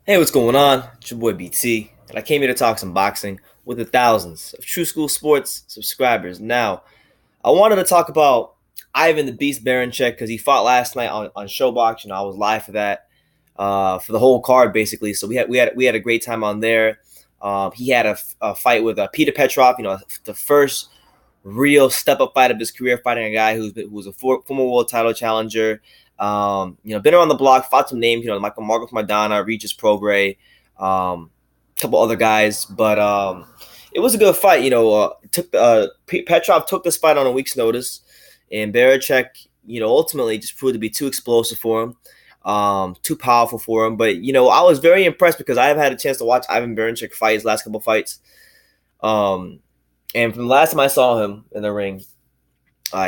Hey, what's going on? It's your boy BT, and I came here to talk some boxing with the thousands of True School Sports subscribers. Now, I wanted to talk about Ivan the Beast Baranchyk because he fought last night on Showbox. I was live for that, for the whole card basically. So we had a great time on there. He had a fight with Peter Petrov. The first real step up fight of his career, fighting a guy who was a former world title challenger. Been around the block, fought some names, like Marcos Maidana, Regis Prograis, a couple other guys, but it was a good fight. Petrov took this fight on a week's notice, and Baranchyk, ultimately just proved to be too explosive for him, too powerful for him. But I was very impressed because I have had a chance to watch Ivan Baranchyk fight his last couple fights. And from the last time I saw him in the ring,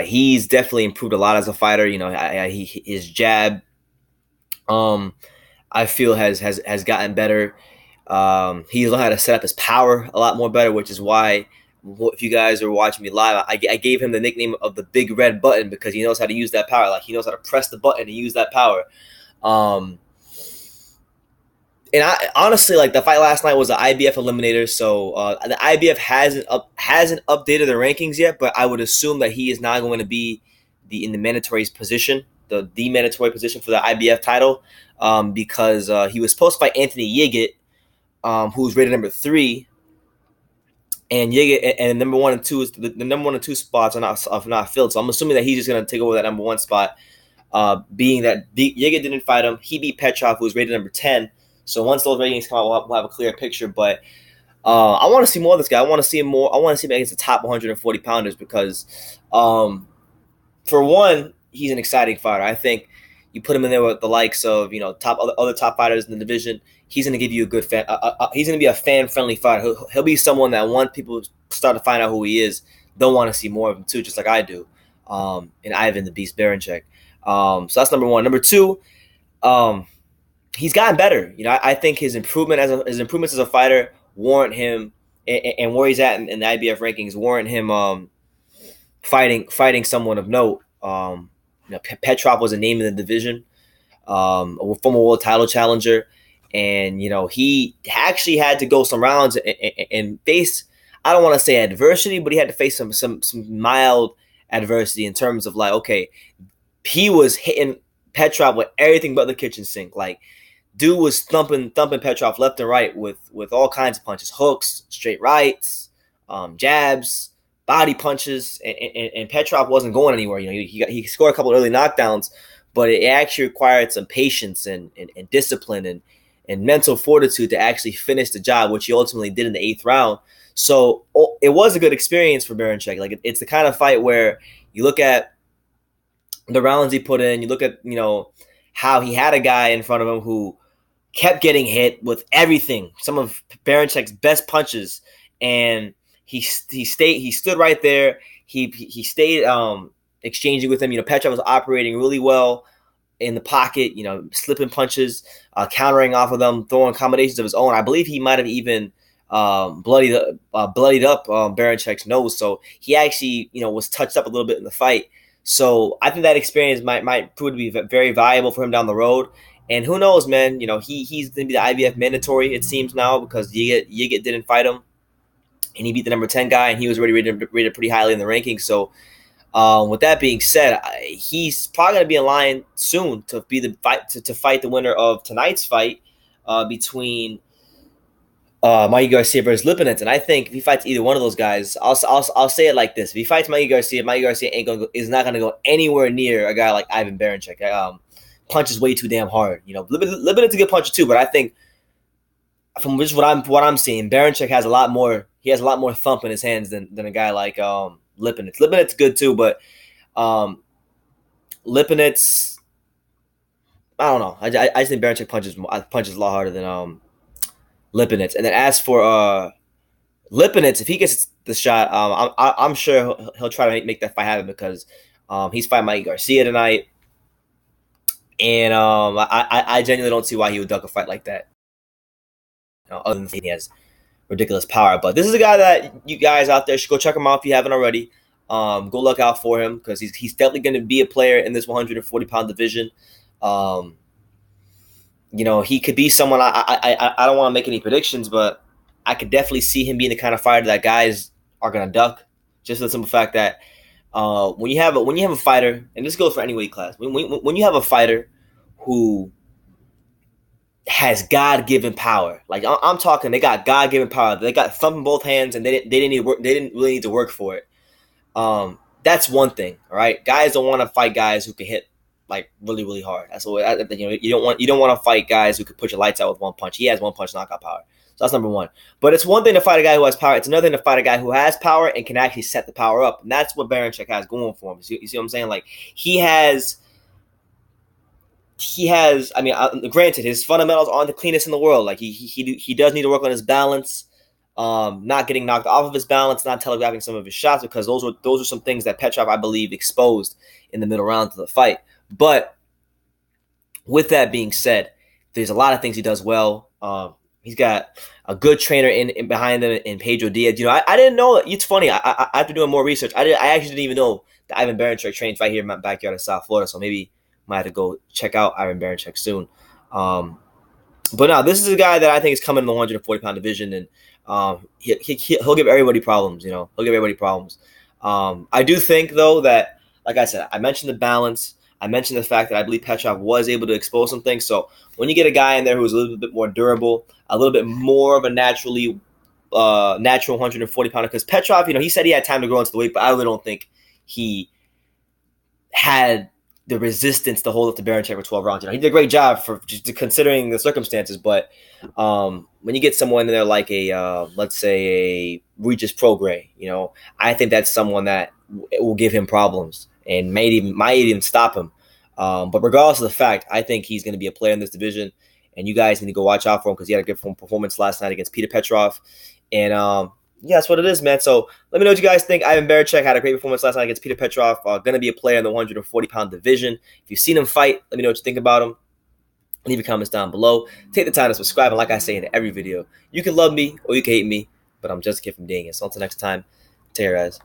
he's definitely improved a lot as a fighter. His jab, I feel has gotten better. He's learned how to set up his power a lot more better, which is why, if you guys are watching me live, I gave him the nickname of the Big Red Button because he knows how to use that power. Like he knows how to press the button and use that power. Um, and I honestly, like, the fight last night was the IBF eliminator, so the IBF hasn't updated the rankings yet, but I would assume that he is now going to be in the mandatory position, the mandatory position for the IBF title, because he was supposed to fight Anthony Yigit, who's rated number 3, and Yigit and number 1 and 2 is the number 1 and 2 spots are not filled, so I'm assuming that he's just going to take over that number 1 spot. Being that Yigit didn't fight him, he beat Petrov, who was rated number 10. So once those ratings come out, we'll have a clear picture. But I want to see more of this guy. I want to see him more. I want to see him against the top 140 pounders because, for one, he's an exciting fighter. I think you put him in there with the likes of top other top fighters in the division. He's going to give you a good fan. He's going to be a fan friendly fighter. He'll be someone that once people start to find out who he is, they'll want to see more of him too, just like I do. And Ivan the Beast Baranchyk. So that's number one. Number two. He's gotten better. I think his improvements as a fighter warrant him, and where he's at in the IBF rankings warrant him fighting someone of note. Petrov was a name in the division, a former world title challenger, and he actually had to go some rounds and face, I don't want to say adversity, but he had to face some mild adversity in terms of, like, okay, he was hitting Petrov with everything but the kitchen sink. Like, dude was thumping Petrov left and right with all kinds of punches, hooks, straight rights, jabs, body punches, and Petrov wasn't going anywhere. He scored a couple of early knockdowns, but it actually required some patience and discipline and mental fortitude to actually finish the job, which he ultimately did in the 8th round. So it was a good experience for Baranchyk. Like, it's the kind of fight where you look at the rounds he put in, you look at how he had a guy in front of him who kept getting hit with everything, some of Baranchyk's best punches, and he stood right there. He stayed exchanging with him. Petrov was operating really well in the pocket, slipping punches, countering off of them, throwing combinations of his own. I believe he might have even bloodied up Baranchyk's nose, so he actually was touched up a little bit in the fight. So I think that experience might prove to be very valuable for him down the road. And who knows, man? He's going to be the IBF mandatory, it seems now, because Yigit didn't fight him, and he beat the number 10 guy, and he was already rated pretty highly in the rankings. So with that being said, he's probably going to be in line soon to be the fight to fight the winner of tonight's fight between Mikey Garcia versus Lipinets. And I think if he fights either one of those guys, I'll say it like this: if he fights Mikey Garcia is not going to go anywhere near a guy like Ivan Baranchyk. Punches way too damn hard. Lipinet's a good puncher too, but I think from just what I'm seeing, Baranchyk has a lot more. He has a lot more thump in his hands than a guy like Lipinets. Lipinet's good too, but Lipinets, I don't know. I just think Baranchyk punches a lot harder than Lipinets. And then as for Lipinets, if he gets the shot, I'm sure he'll try to make that fight happen because he's fighting Mikey Garcia tonight. And I genuinely don't see why he would duck a fight like that. Other than he has ridiculous power. But this is a guy that you guys out there should go check him out if you haven't already. Go look out for him because he's definitely going to be a player in this 140-pound division. He could be someone. I don't want to make any predictions, but I could definitely see him being the kind of fighter that guys are gonna duck, just for the simple fact that when you have a fighter, and this goes for any weight class, when you have a fighter who has God given power, like I'm talking, they got God given power, they got thumb in both hands, and they didn't really need to work for it. That's one thing. All right, guys don't want to fight guys who can hit like really really hard. That's what you don't want to fight guys who could put your lights out with one punch. He has one punch knockout power. So that's number one. But it's one thing to fight a guy who has power. It's another thing to fight a guy who has power and can actually set the power up. And that's what Baranchyk has going for him. You see what I'm saying? Like he has. I mean, granted, his fundamentals aren't the cleanest in the world. Like he does need to work on his balance, not getting knocked off of his balance, not telegraphing some of his shots, because those are some things that Petrov, I believe, exposed in the middle rounds of the fight. But with that being said, there's a lot of things he does well. He's got a good trainer in behind him in Pedro Diaz. I didn't know. It's funny. After doing more research, I actually didn't even know that Ivan Baranchyk trains right here in my backyard in South Florida. So maybe might have to go check out Ivan Baranchyk soon. But now this is a guy that I think is coming in the 140-pound division, and he'll give everybody problems. He'll give everybody problems. I do think though that, like I said, I mentioned the balance. I mentioned the fact that I believe Petrov was able to expose some things. So when you get a guy in there who's a little bit more durable, a little bit more of a natural 140 pounder, because Petrov, he said he had time to grow into the weight, but I really don't think he had the resistance to hold up to Baranchyk for 12 rounds. He did a great job for just considering the circumstances, but when you get someone in there like let's say a Regis Prograis, I think that's someone that will give him problems and might even stop him. But regardless of the fact, I think he's going to be a player in this division, and you guys need to go watch out for him because he had a good performance last night against Peter Petrov. And yeah, that's what it is, man. So let me know what you guys think. Ivan Baranchyk had a great performance last night against Peter Petrov. Going to be a player in the 140-pound division. If you've seen him fight, let me know what you think about him. Leave your comments down below. Take the time to subscribe. And like I say in every video, you can love me or you can hate me, but I'm just a kid from Dang It. So until next time, take care, guys.